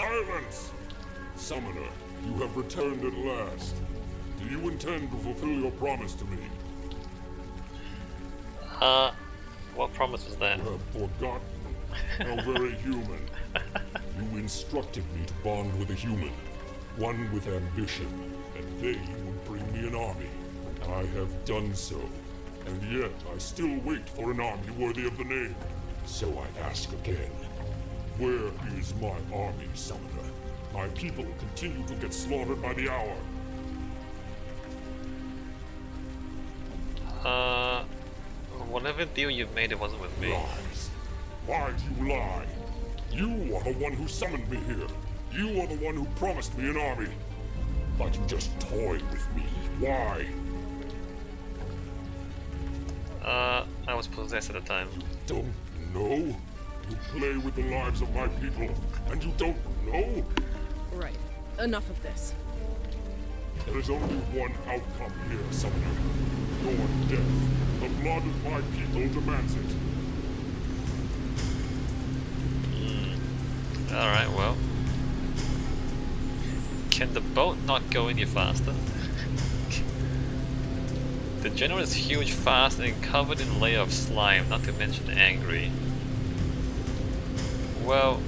Silence! Summoner, you have returned at last. Do you intend to fulfill your promise to me? What promise was that? You have forgotten. How very human. You instructed me to bond with a human, one with ambition, and they would bring me an army. I have done so, and yet I still wait for an army worthy of the name. So I ask again, where is my army, Summoner? My people continue to get slaughtered by the hour. Whatever deal you've made, it wasn't with me. Lies. Why do you lie? You are the one who summoned me here. You are the one who promised me an army. But you just toyed with me. Why? I was possessed at the time. Don't know? You play with the lives of my people, and you don't know? Right. Enough of this. There is only one outcome here, Summoner. Your death. The blood of my people demands it. Alright, well. Can the boat not go any faster? The general is huge, fast, and covered in a layer of slime, not to mention angry. Well,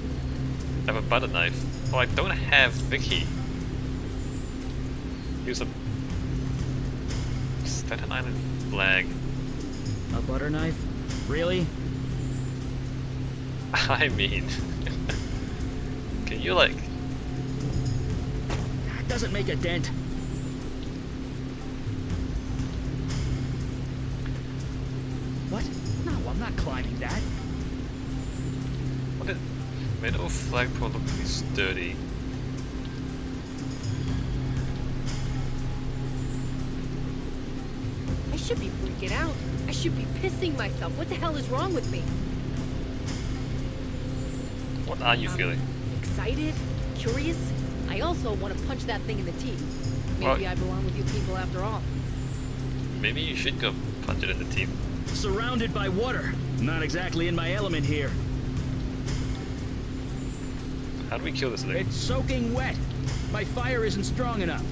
I have a butter knife. Oh, I don't have Vicky. Use a Staten Island flag. A butter knife? Really? I mean, can you like? Doesn't make a dent. What? No, I'm not climbing that. What did metal flagpole look pretty sturdy? I should be freaking out. I should be pissing myself. What the hell is wrong with me? What are you feeling? Excited? Curious? I also want to punch that thing in the teeth. Maybe Well, I belong with you people after all. maybe you should go punch it in the teeth. Surrounded by water. Not exactly in my element here. How do we kill this thing? It's soaking wet. My fire isn't strong enough.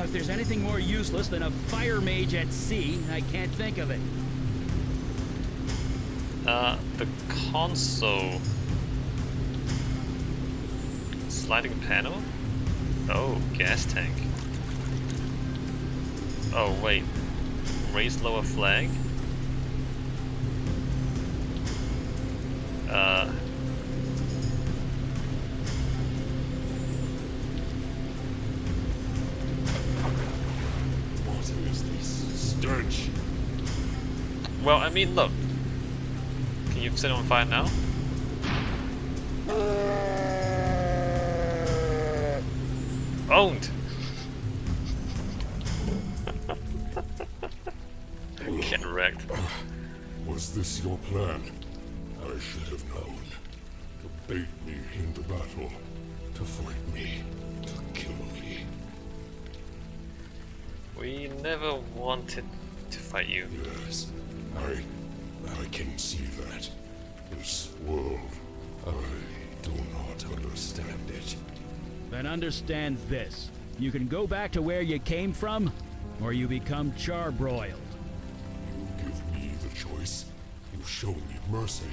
If there's anything more useless than a fire mage at sea, I can't think of it. The console. Sliding panel? Oh, gas tank. Oh, wait. Raise lower flag? What is this stench? Well, I mean, look. Can you set it on fire now? Owned! Get wrecked. Was this your plan? I should have known. To bait me into battle. To fight me. To kill me. We never wanted to fight you. Yes, I can see that. This world, I do not understand it. Then understand this. You can go back to where you came from, or you become charbroiled. You give me the choice. You show me mercy.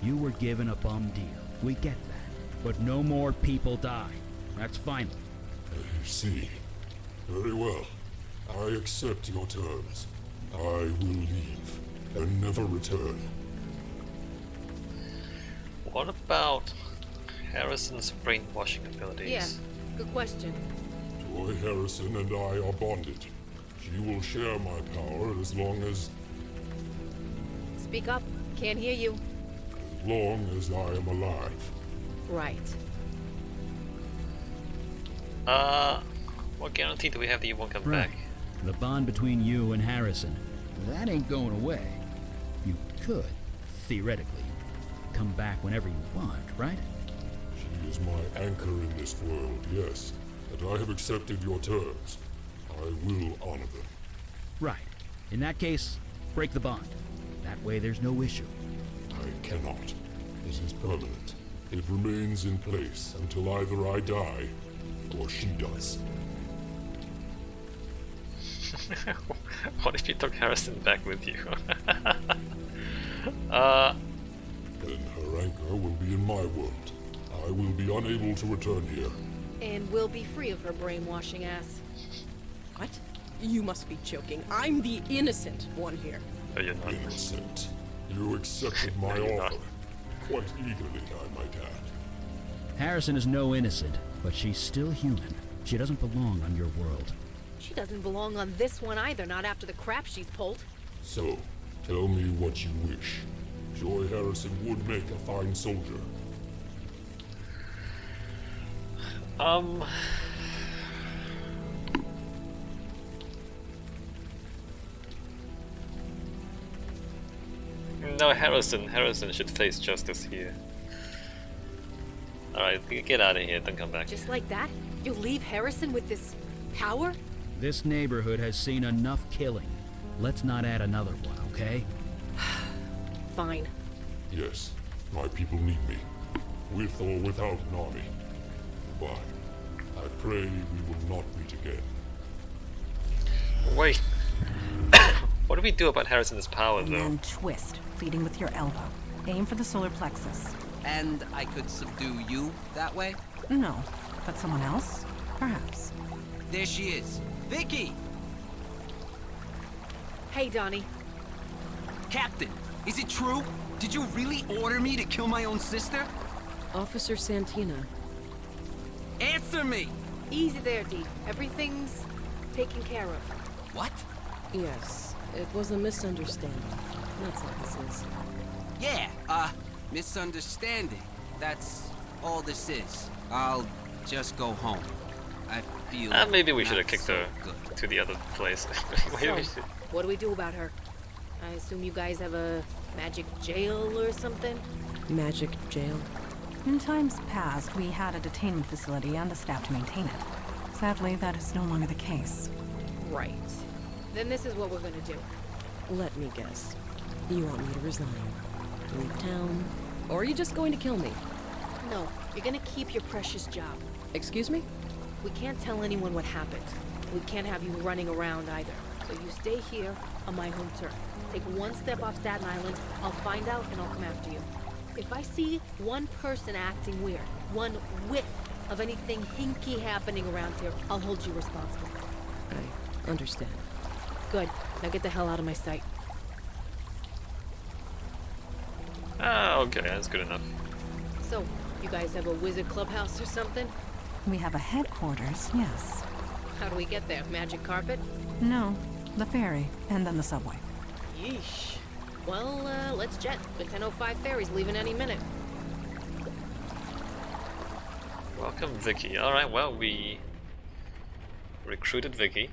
You were given a bum deal. We get that. But no more people die. That's final. I see. Very well. I accept your terms. I will leave and never return. What about Harrison's brainwashing abilities? Yeah, good question. Joy Harrison and I are bonded. She will share my power as long as Speak up. Can't hear you. I am alive. Right. What guarantee do we have that you won't come Right. back? The bond between you and Harrison, that ain't going away. You could, theoretically, come back whenever you want, right? She is my anchor in this world, yes. And I have accepted your terms. I will honor them. Right. In that case, break the bond. That way there's no issue. I cannot. It is permanent. It remains in place until either I die or she does. What if you took Harrison back with you? Then her anchor will be in my world. I will be unable to return here. And we'll be free of her brainwashing ass. What? You must be joking. I'm the innocent one here. No, you're not. Innocent. You accepted my No, you're not. offer. Quite eagerly, I might add. Harrison is no innocent, but she's still human. She doesn't belong on your world. She doesn't belong on this one either, not after the crap she's pulled. So, tell me what you wish. Joy Harrison would make a fine soldier. No, Harrison should face justice here. Alright, get out of here, don't come back. Just like that? You'll leave Harrison with this power? This neighborhood has seen enough killing. Let's not add another one, okay? Fine. Yes, my people need me. With or without an army. Goodbye. I pray we will not meet again. Wait. What do we do about Harrison's power, And though? then twist, leading with your elbow. Aim for the solar plexus. And I could subdue you that way? No, but someone else? Perhaps. There she is. Vicky! Hey, Donnie. Captain, is it true? Did you really order me to kill my own sister? Officer Santina. Answer me! Easy there, Dee. Everything's taken care of. What? Yes, it was a misunderstanding. That's all this is. Yeah, misunderstanding. That's all this is. I'll just go home. I feel Maybe we should have not kicked so her good. to the other place. Maybe So, we should. what do we do about her? I assume you guys have a magic jail or something? Magic jail. In times past, we had a detainment facility and the staff to maintain it. Sadly, that is no longer the case. Right. Then this is what we're gonna do. Let me guess. You want me to resign? Leave town? Or are you just going to kill me? No, you're gonna keep your precious job. Excuse me? We can't tell anyone what happened. We can't have you running around either. So you stay here on my home turf. Take one step off Staten Island, I'll find out and I'll come after you. If I see one person acting weird, one whiff of anything hinky happening around here, I'll hold you responsible. I understand. Good. Now get the hell out of my sight. Ah, okay, that's good enough. So, you guys have a wizard clubhouse or something? We have a headquarters, yes. How do we get there? Magic carpet? No, the ferry, and then the subway. Yeesh. Well, let's jet. The 10:05 ferry's leaving any minute. Welcome, Vicky. Alright, well, we recruited Vicky.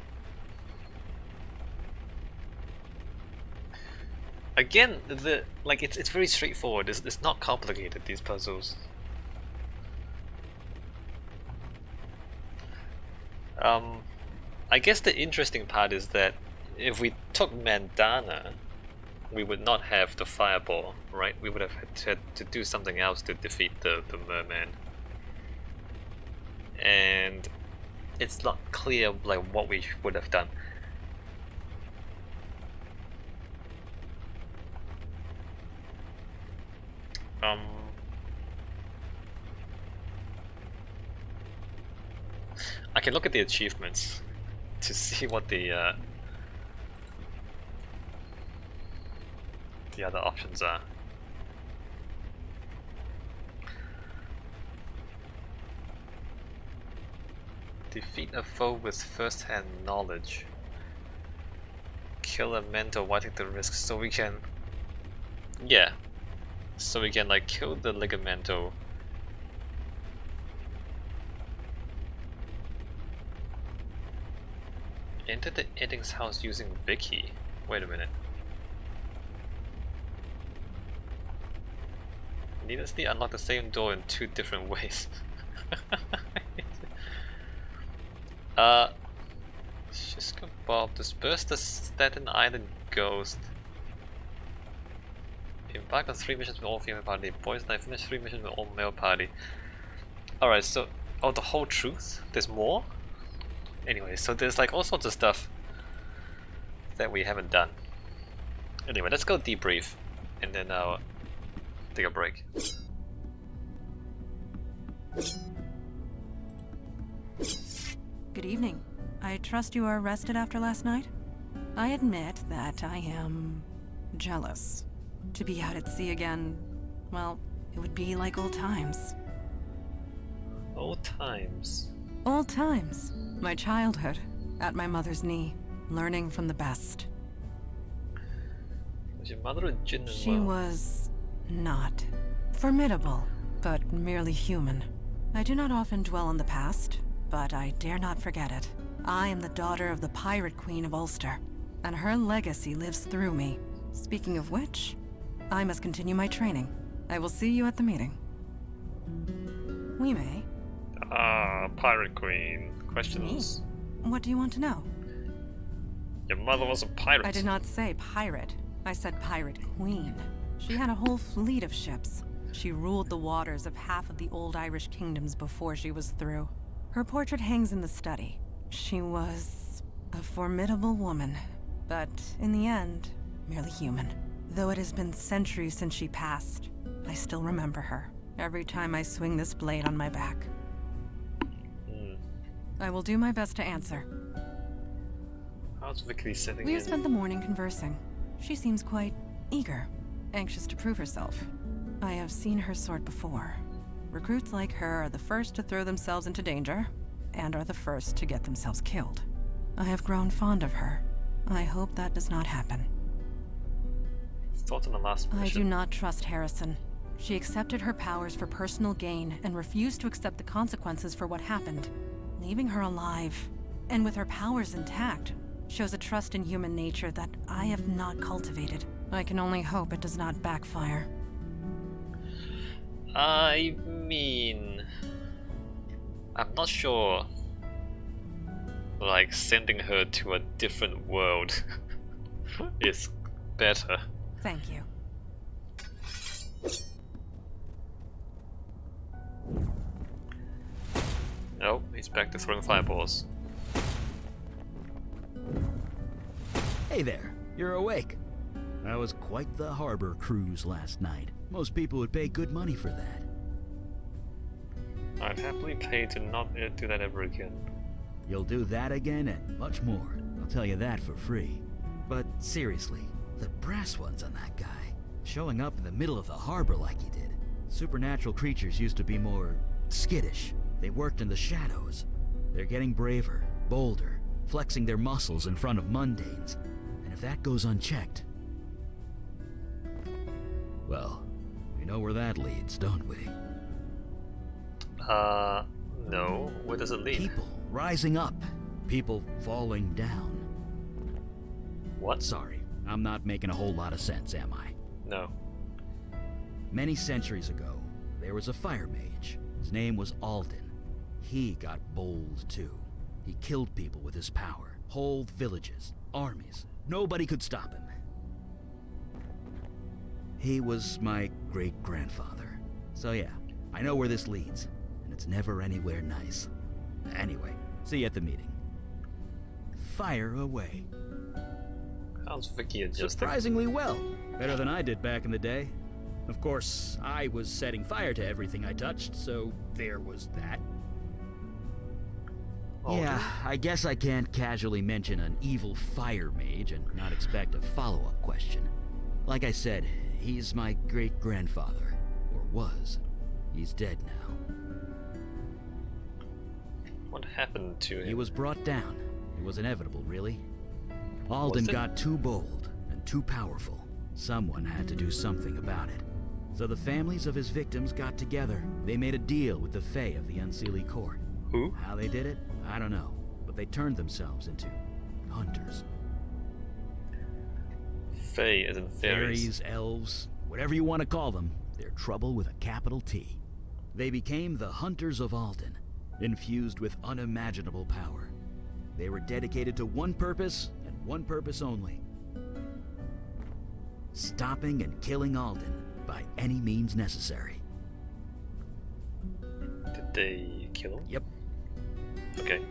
Again, it's very straightforward. It's not complicated, these puzzles. I guess the interesting part is that if we took Mandana, we would not have the fireball, right? We would have had to do something else to defeat the Merman. And it's not clear like what we would have done. I can look at the achievements to see what the other options are. Defeat a foe with first-hand knowledge. Kill a mentor while taking the risk, so we can... Yeah. So we can like kill the Ligamento. Enter the Eddings house using Vicky. Wait a minute. Needlessly unlock the same door in 2 different ways. Shiska Bob, disperse the Staten Island ghost. Invite Embarked on 3 missions with all female party. Boys and I finished 3 missions with all male party. Alright, so... Oh, the whole truth? There's more? Anyway, so there's like all sorts of stuff that we haven't done. Anyway, let's go debrief. And then I'll take a break. Good evening. I trust you are rested after last night? I admit that I am jealous. To be out at sea again, well, it would be like old times. Old times. Old times. My childhood, at my mother's knee, learning from the best. Was your mother a Jin as She well? was not formidable, but merely human. I do not often dwell on the past, but I dare not forget it. I am the daughter of the Pirate Queen of Ulster, and her legacy lives through me. Speaking of which, I must continue my training. I will see you at the meeting. We may. Ah, Pirate Queen. Questions? What do you want to know? Your mother was a pirate. I did not say pirate. I said Pirate Queen. She had a whole fleet of ships. She ruled the waters of half of the old Irish kingdoms before she was through. Her portrait hangs in the study. She was a formidable woman, but in the end, merely human. Though it has been centuries since she passed, I still remember her every time I swing this blade on my back. I will do my best to answer. How's Vicky sitting We have in? spent the morning conversing. She seems quite eager, anxious to prove herself. I have seen her sort before. Recruits like her are the first to throw themselves into danger, and are the first to get themselves killed. I have grown fond of her. I hope that does not happen. Thoughts on the last mission? I do not trust Harrison. She accepted her powers for personal gain and refused to accept the consequences for what happened. Leaving her alive, and with her powers intact, shows a trust in human nature that I have not cultivated. I can only hope it does not backfire. I mean... I'm not sure... Like, sending her to a different world is better. Thank you. Nope, he's back to throwing fireballs. Hey there, you're awake. That was quite the harbor cruise last night. Most people would pay good money for that. I'd happily pay to not do that ever again. You'll do that again and much more. I'll tell you that for free. But seriously, the brass ones on that guy. Showing up in the middle of the harbor like he did. Supernatural creatures used to be more skittish. They worked in the shadows. They're getting braver, bolder, flexing their muscles in front of mundanes. And if that goes unchecked... well, we know where that leads, don't we? No. Where does it lead? People rising up. People falling down. What? Sorry, I'm not making a whole lot of sense, am I? No. Many centuries ago, there was a fire mage. His name was Alden. He got bold too. He killed people with his power. Whole villages, armies. Nobody could stop him. He was my great-grandfather. So yeah, I know where this leads, and it's never anywhere nice. Anyway, see you at the meeting. Fire away. How's Vicky adjusting? Surprisingly well. Better than I did back in the day. Of course, I was setting fire to everything I touched, so there was that. Oh, Yeah, I guess I can't casually mention an evil fire mage and not expect a follow-up question. Like I said, he's my great-grandfather. Or was. He's dead now. What happened to him? He was brought down. It was inevitable, really. Alden got too bold and too powerful. Someone had to do something about it. So the families of his victims got together. They made a deal with the Fae of the Unseelie Court. Who? How they did it, I don't know. But they turned themselves into hunters. Fae as in fairies. Fairies, elves, whatever you want to call them. They're trouble with a capital T. They became the Hunters of Alden, infused with unimaginable power. They were dedicated to one purpose, and one purpose only. Stopping and killing Alden by any means necessary. Did they kill him? Yep, Okay.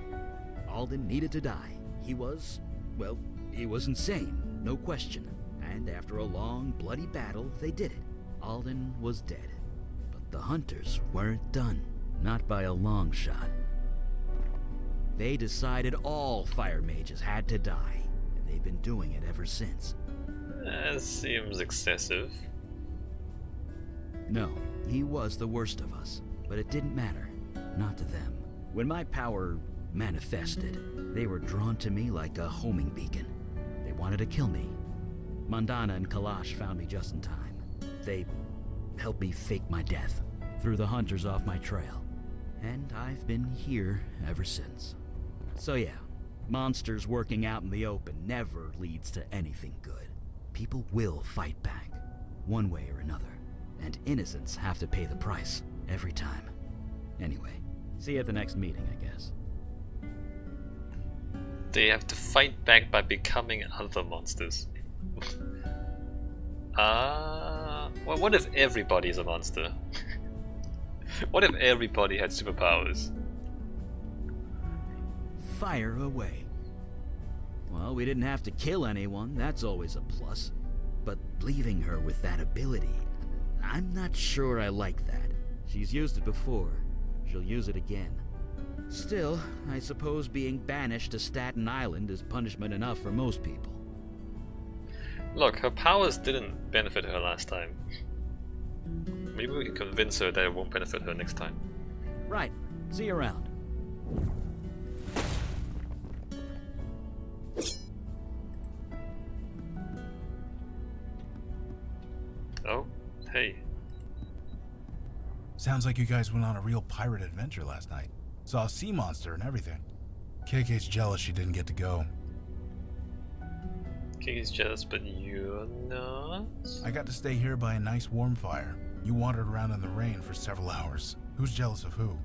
Alden needed to die. He was, well, he was insane, no question. And after a long, bloody battle, they did it. Alden was dead. But the hunters weren't done. Not by a long shot. They decided all fire mages had to die, and they've been doing it ever since. That seems excessive. No, he was the worst of us, but it didn't matter. Not to them. When my power manifested, they were drawn to me like a homing beacon. They wanted to kill me. Mandana and Kalash found me just in time. They helped me fake my death, threw the hunters off my trail. And I've been here ever since. So yeah, monsters working out in the open never leads to anything good. People will fight back, one way or another. And innocents have to pay the price, every time. Anyway, see you at the next meeting, I guess. They have to fight back by becoming other monsters. Well, what if everybody is a monster? What if everybody had superpowers? Fire away. Well, we didn't have to kill anyone, that's always a plus. But leaving her with that ability, I'm not sure I like that. She's used it before. She'll use it again. Still, I suppose being banished to Staten Island is punishment enough for most people. Look, her powers didn't benefit her last time. Maybe we can convince her that it won't benefit her next time. Right. See you around. Oh, hey. Sounds like you guys went on a real pirate adventure last night. Saw a sea monster and everything. KK's jealous she didn't get to go. King's jealous, but you're not? I got to stay here by a nice warm fire. You wandered around in the rain for several hours. Who's jealous of who?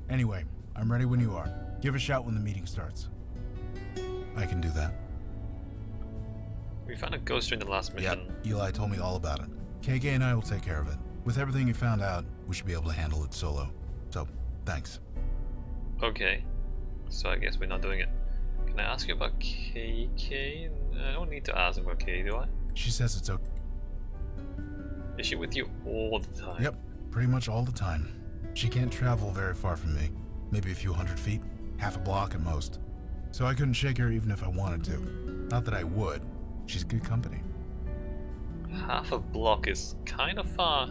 Anyway, I'm ready when you are. Give a shout when the meeting starts. I can do that. We found a ghost during the last mission. Yep, Eli told me all about it. KK and I will take care of it. With everything you found out, we should be able to handle it solo. So, thanks. Okay. So I guess we're not doing it. Can I ask you about KK? I don't need to ask about KK, do I? She says it's okay. Is she with you all the time? Yep, pretty much all the time. She can't travel very far from me. Maybe a few hundred feet, half a block at most. So I couldn't shake her even if I wanted to. Not that I would. She's good company. Half a block is kind of far.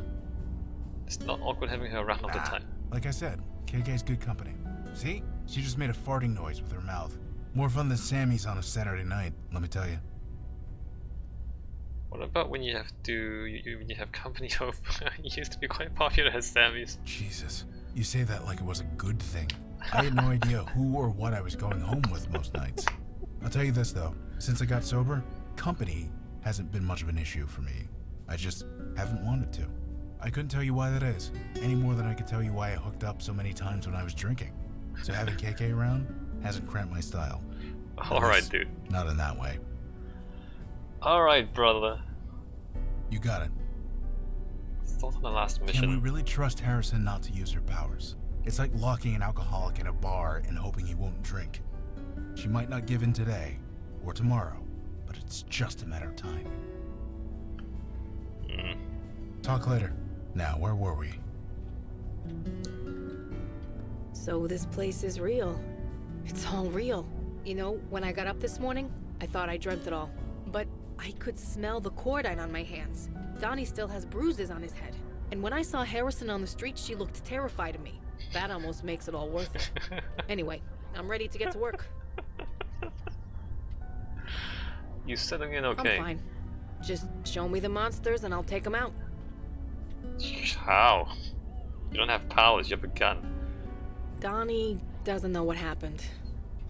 It's not awkward having her around all the time. Like I said, KK's good company. See? She just made a farting noise with her mouth. More fun than Sammy's on a Saturday night, let me tell you. What about when you have to, when you have company over? You used to be quite popular as Sammy's. Jesus, you say that like it was a good thing. I had no idea who or what I was going home with most nights. I'll tell you this though, since I got sober, company hasn't been much of an issue for me. I just haven't wanted to. I couldn't tell you why that is, any more than I could tell you why I hooked up so many times when I was drinking. So having KK around hasn't cramped my style. Alright, dude. Not in that way. Alright, brother. You got it. Thought on the last mission. Can we really trust Harrison not to use her powers? It's like locking an alcoholic in a bar and hoping he won't drink. She might not give in today, or tomorrow, but it's just a matter of time. Talk later. Now, where were we? So this place is real. It's all real. You know, when I got up this morning, I thought I dreamt it all. But I could smell the cordite on my hands. Donnie still has bruises on his head. And when I saw Harrison on the street, she looked terrified of me. That almost makes it all worth it. Anyway, I'm ready to get to work. You settling in okay? I'm fine. Just show me the monsters and I'll take them out. How? You don't have powers, you have a gun. Donnie doesn't know what happened.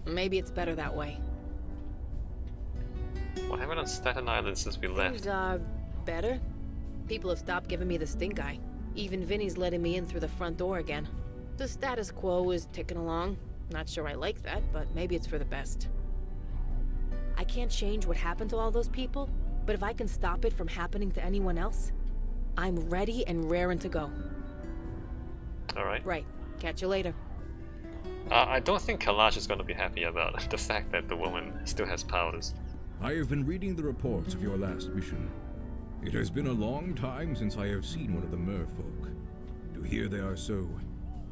Maybe it's better that way. What happened on Staten Island since we left? Things, better. People have stopped giving me the stink eye. Even Vinny's letting me in through the front door again. The status quo is ticking along. Not sure I like that, but maybe it's for the best. I can't change what happened to all those people, but if I can stop it from happening to anyone else, I'm ready and raring to go. Alright. Right. Catch you later. I don't think Kalash is going to be happy about the fact that the woman still has powers. I have been reading the reports of your last mission. It has been a long time since I have seen one of the merfolk. To hear they are so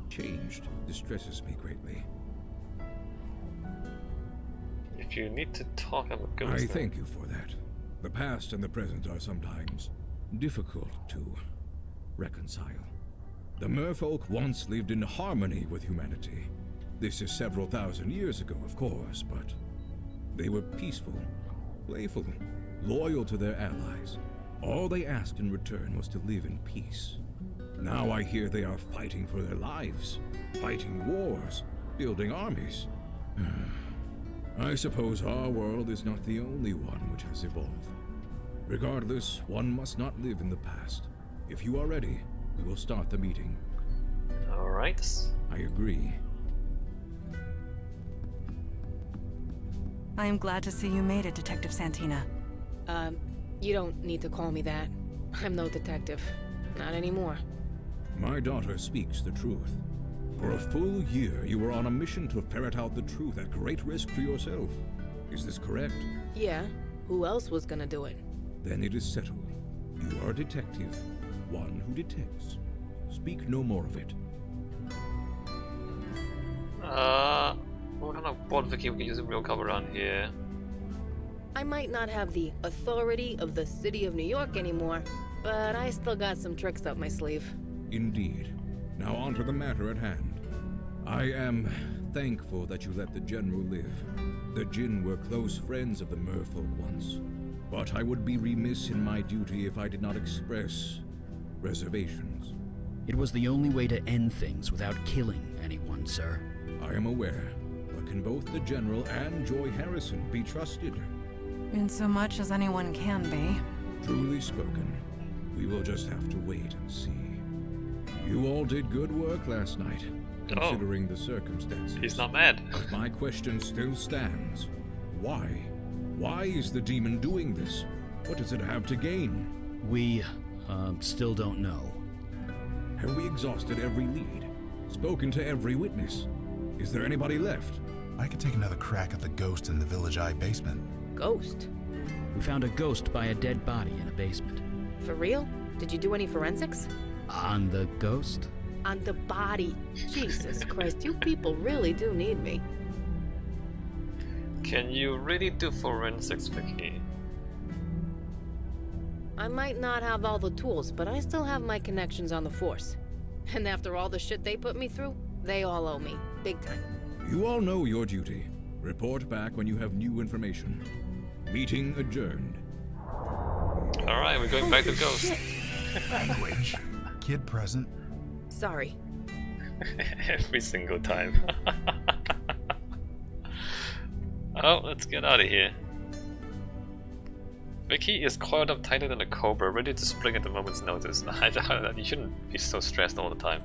changed distresses me greatly. If you need to talk, I'm going I thank you for that. The past and the present are sometimes difficult to reconcile. The merfolk once lived in harmony with humanity. This is several thousand years ago, of course, but they were peaceful, playful, loyal to their allies. All they asked in return was to live in peace. Now I hear they are fighting for their lives, fighting wars, building armies. I suppose our world is not the only one which has evolved. Regardless, one must not live in the past. If you are ready, we will start the meeting. Alright. I agree. I am glad to see you made it, Detective Santina. You don't need to call me that. I'm no detective. Not anymore. My daughter speaks the truth. For a full year, you were on a mission to ferret out the truth at great risk to yourself. Is this correct? Yeah. Who else was gonna do it? Then it is settled. You are a detective, one who detects. Speak no more of it. What kind of bot Vicky we can use in real cover around here? I might not have the authority of the city of New York anymore, but I still got some tricks up my sleeve. Indeed. Now on to the matter at hand. I am thankful that you let the General live. The Jinn were close friends of the merfolk once. But I would be remiss in my duty if I did not express reservations. It was the only way to end things without killing anyone, sir. I am aware, but can both the General and Joy Harrison be trusted? In so much as anyone can be. Truly spoken. We will just have to wait and see. You all did good work last night, considering the circumstances. He's not mad. But my question still stands. Why? Why is the demon doing this? What does it have to gain? We, still don't know. Have we exhausted every lead? Spoken to every witness? Is there anybody left? I could take another crack at the ghost in the Village Eye basement. Ghost? We found a ghost by a dead body in a basement. For real? Did you do any forensics? On the ghost? On the body. Jesus Christ, you people really do need me. Can you really do forensics, Vicky? I might not have all the tools, but I still have my connections on the Force. And after all the shit they put me through, they all owe me. Big time. You all know your duty. Report back when you have new information. Meeting adjourned. Alright, we're going back to Ghost. Language. Kid present. Sorry. Every single time. Oh, let's get out of here. Vicky is coiled up tighter than a cobra, ready to spring at the moment's notice. You shouldn't be so stressed all the time.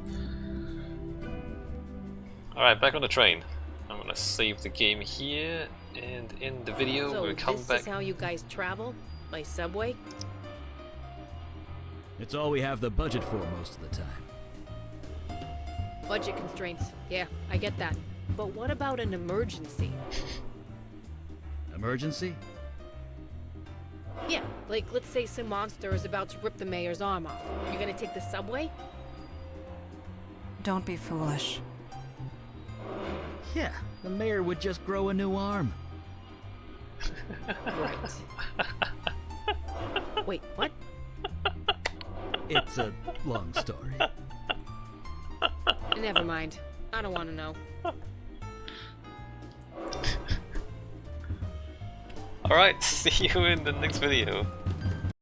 Alright, back on the train. I'm gonna save the game here, and in the video So we'll come this back. is how you guys travel? By subway? It's all we have the budget for most of the time. Budget constraints. Yeah, I get that. But what about an emergency? Emergency? Yeah, like let's say some monster is about to rip the mayor's arm off. You're gonna take the subway? Don't be foolish. Yeah, the mayor would just grow a new arm. Right. Wait, what? It's a long story. Never mind. I don't want to know. Alright, see you in the next video.